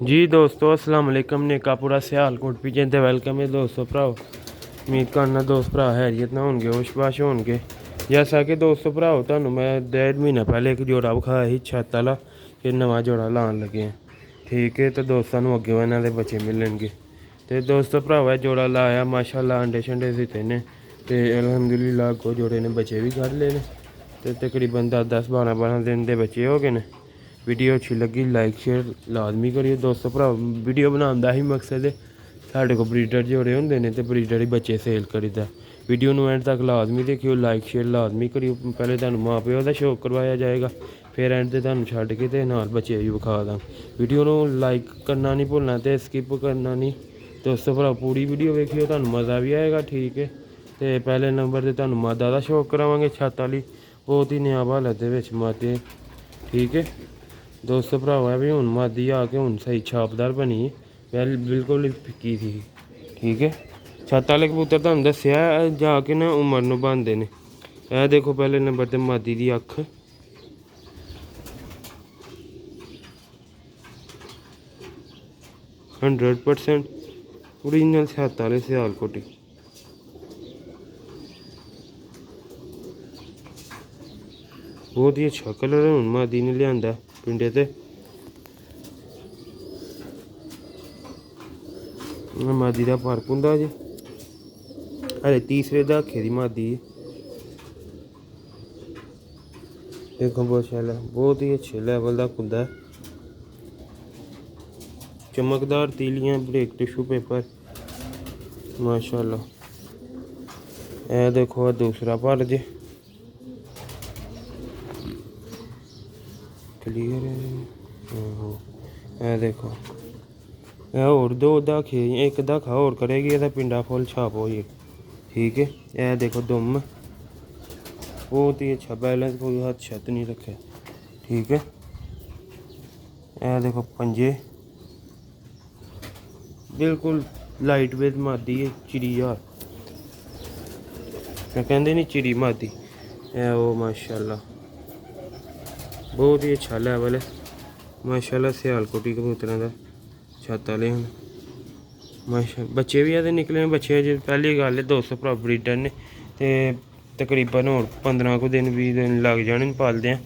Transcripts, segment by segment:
जी दोस्तों अस्सलाम वालेकुम ने का पूरा सियालकोट पीछे ते वेलकम है दोस्तों भराओ। उम्मीद करना दोस्त भरा हैरियत ना होंगे होशबाश होंगे। जैसा कि दोस्तों भराओ तुहानू मैं 1.5 महीना पहले एक जोड़ा विखाया ही छत वाला, फिर नवा जोड़ा लान लगे हैं। ठीक है तो दोस्तों अगे इन्हों के बच्चे मिलणगे। तो दोस्तों भरावा जोड़ा लाया माशाल्लाह अंडे शंडे दिते ने ते अलहमदुलिल्लाह अगों जोड़े ने बच्चे भी कढ़ ले ने ते तकरीबन 10-12 दिन के बच्चे हो गए ने। वीडियो अच्छी लगी लाइक शेयर लाजमी करिए दोस्तों भरा। वीडियो बनाने का ही मकसद है साढ़े को ब्रीडर जोड़े होंगे ने तो ब्रीडर ही बच्चे सेल करीदा। वीडियो में एंड तक लाजमी देखियो लाइक शेयर लाजमी करियो। पहले तुहानू माँ प्यो का शौक करवाया जाएगा फिर एंड से तुहानू छड्ड के ते नाल बच्चे भी विखा दा। वीडियो में लाइक करना नहीं भुलना तो स्किप करना नहीं दोस्तों भरा। पूरी वीडियो वेखियो तुहानू मज़ा भी आएगा। ठीक है तो पहले नंबर से तुहानू मादा का शौक करावांगे छत वाली बहुत ही नियाब हालत के मादे। ठीक है दोस्तों भरावा भी हूँ मादी आके हूँ सही छापदार बनी पहले बिल्कुल ही फिक्की थी। ठीक है छत वाले कबूतर तुहानू दस्सिया जाके ना उमर नू बनते ने। यह देखो पहले नंबर ते मादी की अख 100% ओरिजिनल छत वाले सियालकोटी। बहुत ही अच्छा कलर हूँ मादी ने लिया पिंडे ते मादी का फर्क होंगे जी हले तीसरे दहाके की मादी देखो बहुत शैल है बहुत ही अच्छे लैवल का कुंदा है। चमकदार तीलियां ब्रेक टिशू पेपर माशाल्लाह। ए देखो दूसरा पर जे क्लियर है। ए देखो और दो दाखे एक दाखा और करेगी तो पिंडा फुल छाप हो जाए। ठीक है यह देखो दुम बहुत ही अच्छा बैलेंस कोई हाथ छत नहीं रखे। ठीक है यह देखो पंजे बिल्कुल लाइट वेट मादी है चिड़ी यार कहते नहीं चिड़ी मादी है वो माशाल्लाह बहुत ही अच्छा लैवल है माशाल्लाह। सियालकोटी कबूतरों का छत वाले हैं माशा बच्चे भी आते निकले बच्चे अजे पहली गल है दोस्तों भरा ब्रीडर ने तो तकरीबन और 15 को दिन 20 दिन लग जाने पालते हैं।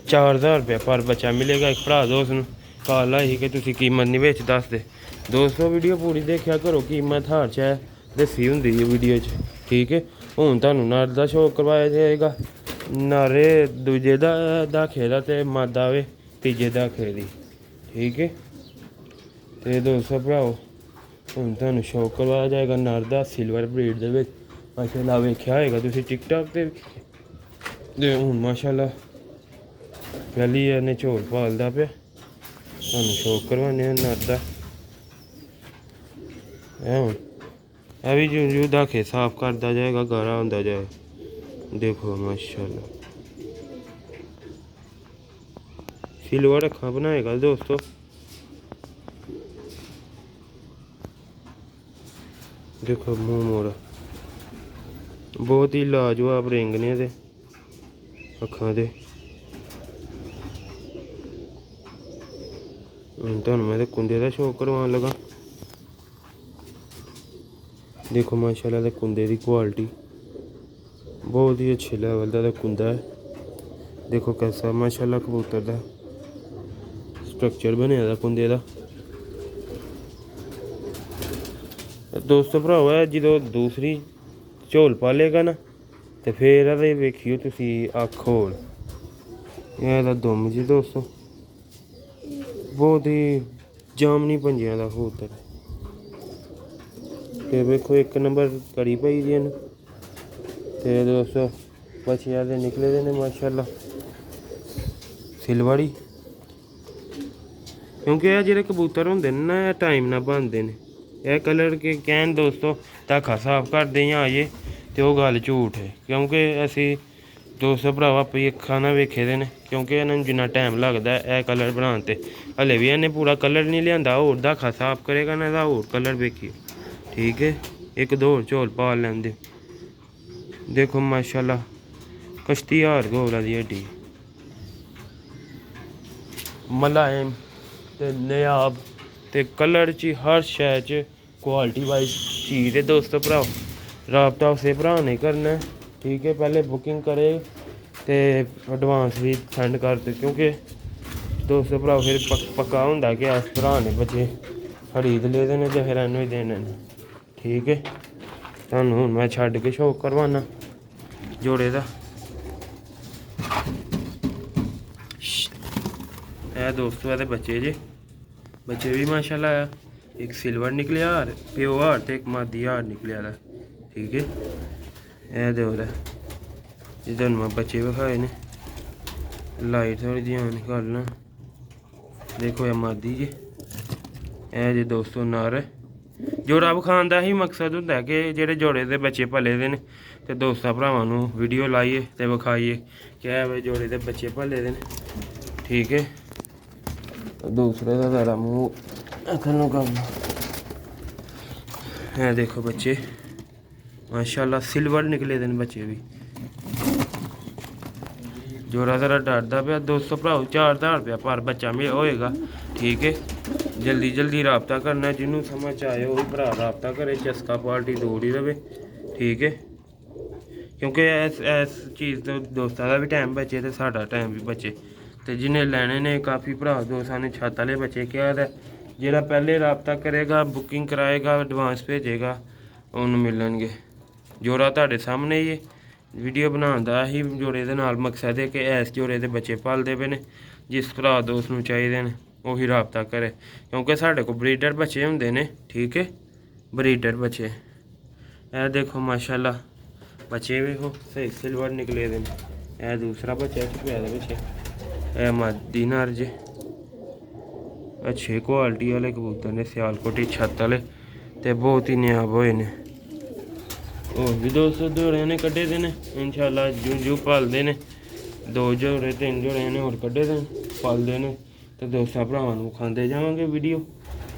4000 रुपया पर बच्चा मिलेगा। एक भरा दोस्त न कॉल आई कि तुम कीमत नहीं बिच दसदे दोस्तों वीडियो पूरी देखा करो कीमत हार च दसी होंगी है वीडियो च। ठीक है हूँ तुहानू नर का शौक करवाया जाएगा नारे दूजे दाखे का तो मादा वे तीजे दाखे की। ठीक है तो दोस्तों भराओ हूँ तुहानू शौक करवाया जाएगा नर का सिल्वर ब्रीड के माशाल्लाह वेख्या होएगा तुसीं टिकटॉक ते हूँ माशाल्लाह पहली इन्हें झोल पालदा पे तुहानू शौक करवाने नर का। हूँ यह भी जूं जूं दाखे साफ करता जाएगा गाढ़ा होंदा जाए। देखो माशाल्लाह सिल्वर अखा बनाएगा दोस्तों। देखो मुंह मोड़ा बहुत ही लाजवाब रिंग ने दे अखा दे। तुहानू मैं कुंदे का शौक करवान लगा। देखो माशाल्लाह दे कुंदे की क्वालिटी बहुत ही अच्छे लेवल का कुंदा है। देखो कैसा माशाल्लाह कबूतर का स्ट्रक्चर बने कुंदे का। दोस्तों भरावा जो दूसरी झोल पालेगा ना तो फिर वेखियो तुसी अख होल यह दुम जी दोस्तों बहुत ही जामनी पंजियां का कबूतर है। तो वेखो एक नंबर कड़ी पई दी तो दोस्तों बच्चे आदे निकले दे ने माशाल्लाह सिलवाड़ी क्योंकि यह जो कबूतर होंगे ना टाइम ना बनते हैं। यह कलर के कहन दोस्तों धाखा साफ करते हैं आइए तो वह गल झूठ है क्योंकि असी दोस्तों भरावा अपनी अखा ना वेखे दे ने क्योंकि इन्होंने जिन्ना टाइम लगता है यह कलर बनाने ते हले भी इन्हें पूरा कलर नहीं लिया होर धाखा साफ करेगा ना तो होर कलर वेखिए। ठीक है एक दो होर झोल पाल लेंदे। देखो माशाल्लाह कश्ती हार गोला दी हड्डी मलायम ते नयाब ਤੇ ਕਲਰ 'ਚ ਹਰ ਸ਼ੈ 'ਚ ਕੁਆਲਿਟੀ ਵਾਈਜ਼ ਚੀਜ਼ ਹੈ ਦੋਸਤੋ ਭਰਾਓ। ਰਾਬਤਾ ਉਸੇ ਭਰਾ ਨੇ ਕਰਨਾ ਹੈ, ਠੀਕ ਹੈ। ਪਹਿਲੇ ਬੁਕਿੰਗ ਕਰੇ ਤੇ ਐਡਵਾਂਸ ਵੀ ਸੈਂਡ ਕਰ ਦਿਓ, ਕਿਉਂਕਿ ਦੋਸਤੋ ਭਰਾਓ ਫਿਰ ਪੱਕਾ ਹੁੰਦਾ ਕਿ ਇਸ ਭਰਾ ਨੇ ਬੱਚੇ ਖਰੀਦ ਲਏ ਨੇ ਤੇ ਫਿਰ ਇਹਨੂੰ ਹੀ ਦੇਣੇ ਨੇ, ਠੀਕ ਹੈ। ਤੁਹਾਨੂੰ ਹੁਣ ਮੈਂ ਛੱਡ ਕੇ ਸ਼ੌਕ ਕਰਵਾਉਣਾ ਜੋੜੇ ਦਾ। ਇਹ ਦੋਸਤੋ ਇਹਦੇ ਬੱਚੇ ਜੇ, ਬੱਚੇ ਵੀ ਮਾਸ਼ਾਅੱਲਾ ਆ। ਇੱਕ ਸਿਲਵਰ ਨਿਕਲਿਆ ਹਾਰ ਪਿਓ ਹਾਰ ਤੇ ਇੱਕ ਮਾਦੀ ਹਾਰ ਨਿਕਲਿਆ ਦਾ, ਠੀਕ ਹੈ। ਇਹ ਦਿਓ ਦਾ ਜੀ ਤੁਹਾਨੂੰ ਮੈਂ ਬੱਚੇ ਵਿਖਾਏ ਨੇ। ਲਾਈਟ ਥੋੜੀ ਜਿਹੀ ਆਨ ਕਰ ਲਾਂ। ਦੇਖੋ ਇਹ ਮਾਦੀ ਜੀ, ਇਹ ਜੇ ਦੋਸਤੋ ਨਰ। ਜੋੜਾ ਵਿਖਾਉਣ ਦਾ ਹੀ ਮਕਸਦ ਹੁੰਦਾ ਕਿ ਜਿਹੜੇ ਜੋੜੇ ਦੇ ਬੱਚੇ ਪਲੇ ਦੇ ਨੇ ਤੇ ਦੋਸਤਾਂ ਭਰਾਵਾਂ ਨੂੰ ਵੀਡੀਓ ਲਾਈਏ ਤੇ ਵਿਖਾਈਏ ਕਿ ਇਹ ਜੋੜੇ ਦੇ ਬੱਚੇ ਪਲੇ ਦੇ ਨੇ, ਠੀਕ ਹੈ। ਦੂਸਰੇ ਦਾ ਜ਼ਰਾ ਮੂੰਹ ਅੱਖਾਂ ਨੂੰ ਕਰਨਾ। ਇਹ ਦੇਖੋ ਬੱਚੇ ਮਾਸ਼ਾਅੱਲਾ ਸਿਲਵਰ ਨਿਕਲੇ ਦੇ ਨੇ ਬੱਚੇ ਵੀ। ਜੋੜਾ ਜ਼ਰਾ ਡਰਦਾ ਪਿਆ ਦੋਸਤੋ ਭਰਾਓ। 4000 ਰੁਪਇਆ ਪਰ ਬੱਚਾ ਹੋਏਗਾ, ਠੀਕ ਹੈ। ਜਲਦੀ ਜਲਦੀ ਰਾਬਤਾ ਕਰਨਾ, ਜਿਹਨੂੰ ਸਮਝ ਆਏ ਉਹ ਵੀ ਭਰਾ ਰਾਬਤਾ ਕਰੇ। ਚਸਕਾ ਪਾਰਟੀ ਦੂਰ ਹੀ ਰਵੇ, ਠੀਕ ਹੈ। ਕਿਉਂਕਿ ਇਸ ਚੀਜ਼ ਤੋਂ ਦੋਸਤਾਂ ਦਾ ਵੀ ਟਾਈਮ ਬਚੇ ਤੇ ਸਾਡਾ ਟਾਈਮ ਵੀ ਬਚੇ। ਤੇ ਜਿਹਨੇ ਲੈਣੇ ਨੇ ਕਾਫੀ ਭਰਾ ਦੋਸਤਾਂ ਨੇ ਛੱਤ ਵਾਲੇ ਬੱਚੇ ਕਿਹਾ ਦਾ, ਜਿਹੜਾ ਪਹਿਲੇ ਰਾਬਤਾ ਕਰੇਗਾ ਬੁਕਿੰਗ ਕਰਾਏਗਾ ਐਡਵਾਂਸ ਭੇਜੇਗਾ ਉਹਨੂੰ ਮਿਲਣਗੇ। ਜੋੜਾ ਤੁਹਾਡੇ ਸਾਹਮਣੇ ਹੀ ਹੈ। ਵੀਡੀਓ ਬਣਾਉਣ ਦਾ ਹੀ ਜੋੜੇ ਦੇ ਨਾਲ ਮਕਸਦ ਹੈ ਕਿ ਇਸ ਜੋੜੇ ਦੇ ਬੱਚੇ ਪਾਲਦੇ ਪਏ ਨੇ। ਜਿਸ ਭਰਾ ਦੋਸਤ ਨੂੰ ਚਾਹੀਦੇ ਨੇ ਉਹੀ ਰਾਬਤਾ ਕਰੇ, ਕਿਉਂਕਿ ਸਾਡੇ ਕੋਲ ਬਰੀਡਰ ਬੱਚੇ ਹੁੰਦੇ ਨੇ, ਠੀਕ ਹੈ। ਬਰੀਡਰ ਬੱਚੇ ਇਹ ਦੇਖੋ ਮਾਸ਼ਾਅੱਲਾ ਬੱਚੇ ਵੇਖੋ ਸਹੀ ਸਿਲਵਰ ਨਿਕਲੇ ਦੇ ਨੇ। ਇਹ ਦੂਸਰਾ ਬੱਚਾ ਛੁਪਿਆ ਦੇ ਪਿੱਛੇ, ਇਹ ਮਾਦੀ ਨਰ ਜੇ। ਅੱਛੇ ਕੁਆਲਿਟੀ ਵਾਲੇ ਕਬੂਤਰ ਨੇ, ਸਿਆਲਕੋਟੀ ਛੱਤ ਵਾਲੇ ਤੇ ਬਹੁਤ ਹੀ ਨਿਆਬ ਹੋਏ ਨੇ। ਹੋਰ ਵੀ ਦੋਸਤੋ ਜੋੜੇ ਨੇ ਕੱਢੇ ਦੇ ਨੇ ਇੰਸ਼ਾਅੱਲਾ। ਜੂ ਪਾਲਦੇ ਨੇ 2 ਜੋੜੇ 3 ਜੋੜੇ ਨੇ ਹੋਰ ਕੱਢੇ ਦੇ ਪਾਲਦੇ ਨੇ ਤੇ ਦੋਸਤਾਂ ਭਰਾਵਾਂ ਨੂੰ ਖਾਂਦੇ ਜਾਵਾਂਗੇ ਵੀਡੀਓ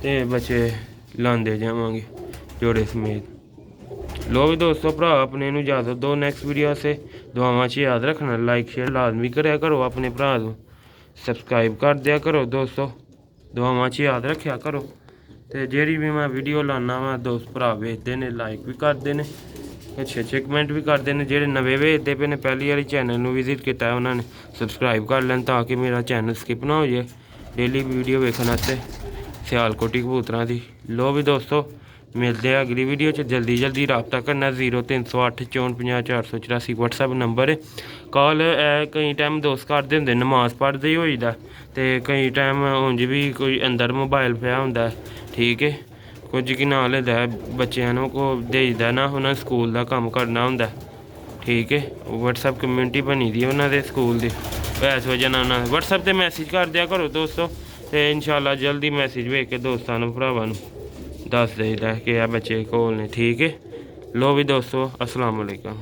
ਤੇ ਬੱਚੇ ਲਾਉਂਦੇ ਜਾਵਾਂਗੇ ਜੋੜੇ ਸਮੇਤ। ਲੋ ਵੀ ਦੋਸਤੋ ਭਰਾ ਆਪਣੇ ਨੂੰ ਇਜਾਜ਼ਤ ਦਿਓ। ਨੈਕਸਟ ਵੀਡੀਓ ਸੇ ਦੁਆਵਾਂ 'ਚ ਯਾਦ ਰੱਖਣਾ, ਲਾਈਕ ਸ਼ੇਅਰ ਲਾਜ਼ਮੀ ਕਰਿਆ ਕਰੋ। ਆਪਣੇ ਭਰਾ ਨੂੰ ਸਬਸਕ੍ਰਾਈਬ ਕਰ ਦਿਆ ਕਰੋ ਦੋਸਤੋ। ਦੁਆਵਾਂ 'ਚ ਯਾਦ ਰੱਖਿਆ ਕਰੋ। ਤੇ ਜਿਹੜੀ ਵੀ ਮੈਂ ਵੀਡੀਓ ਲਾਉਂਦਾ ਵਾ ਦੋਸਤ ਭਰਾ ਵੇਖਦੇ ਨੇ, ਲਾਈਕ ਵੀ ਕਰਦੇ ਨੇ, ਅੱਛੇ ਕਮੈਂਟ ਵੀ ਕਰਦੇ ਨੇ। ਜਿਹੜੇ ਨਵੇਂ ਵੇਖਦੇ ਪਏ ਨੇ ਪਹਿਲੀ ਵਾਰੀ ਚੈਨਲ ਨੂੰ ਵਿਜ਼ਿਟ ਕੀਤਾ ਉਹਨਾਂ ਨੇ ਸਬਸਕ੍ਰਾਈਬ ਕਰ ਲੈਣ ਤਾਂ ਕਿ ਮੇਰਾ ਚੈਨਲ ਸਕਿਪ ਨਾ ਹੋ ਜਾਏ ਡੇਲੀ ਵੀਡੀਓ ਵੇਖਣ ਵਾਸਤੇ ਸਿਆਲਕੋਟੀ ਕਬੂਤਰਾਂ ਦੀ। ਲੋ ਵੀ ਦੋਸਤੋ ਮਿਲਦੇ ਆ ਅਗਲੀ ਵੀਡੀਓ 'ਚ। ਜਲਦੀ ਰਾਬਤਾ ਕਰਨਾ। 0308 5450 484 WhatsApp ਨੰਬਰ ਹੈ। ਕਾਲ ਕਈ ਟਾਈਮ ਦੋਸਤ ਕਰਦੇ ਹੁੰਦੇ ਨਮਾਜ਼ ਪੜ੍ਹਦੇ ਹੀ ਹੋਈਦਾ ਤੇ ਕਈ ਟਾਈਮ ਉਂਝ ਵੀ ਕੋਈ ਅੰਦਰ ਮੋਬਾਈਲ ਪਿਆ ਹੁੰਦਾ, ਠੀਕ ਹੈ। ਕੁਝ ਕੀ ਨਾਲ ਲੈਂਦਾ ਬੱਚਿਆਂ ਨੂੰ ਕੋ ਦੇਈਦਾ ਨਾ, ਉਹਨਾਂ ਸਕੂਲ ਦਾ ਕੰਮ ਕਰਨਾ ਹੁੰਦਾ, ਠੀਕ ਹੈ। WhatsApp ਕਮਿਊਨਿਟੀ ਬਣੀ ਦੀ ਉਹਨਾਂ ਦੇ ਸਕੂਲ ਦੀ, ਇਸ ਵਜ੍ਹਾ ਨਾਲ ਉਹਨਾਂ WhatsApp 'ਤੇ ਮੈਸੇਜ ਕਰ ਦਿਆ ਕਰੋ ਦੋਸਤੋ। ਤੇ ਇੰਸ਼ਾਅੱਲਾ ਜਲਦੀ ਮੈਸੇਜ ਵੇਖ ਕੇ ਦੋਸਤਾਂ ਨੂੰ ਭਰਾਵਾਂ ਨੂੰ ਦੱਸ ਦੇਈਦਾ ਕਿ ਇਹ ਬੱਚੇ ਕੋਲ ਨੇ, ਠੀਕ ਹੈ। ਲੋ ਵੀ ਦੋਸਤੋ ਅਸਲਾਮ ਵਾਲੇਕੁਮ।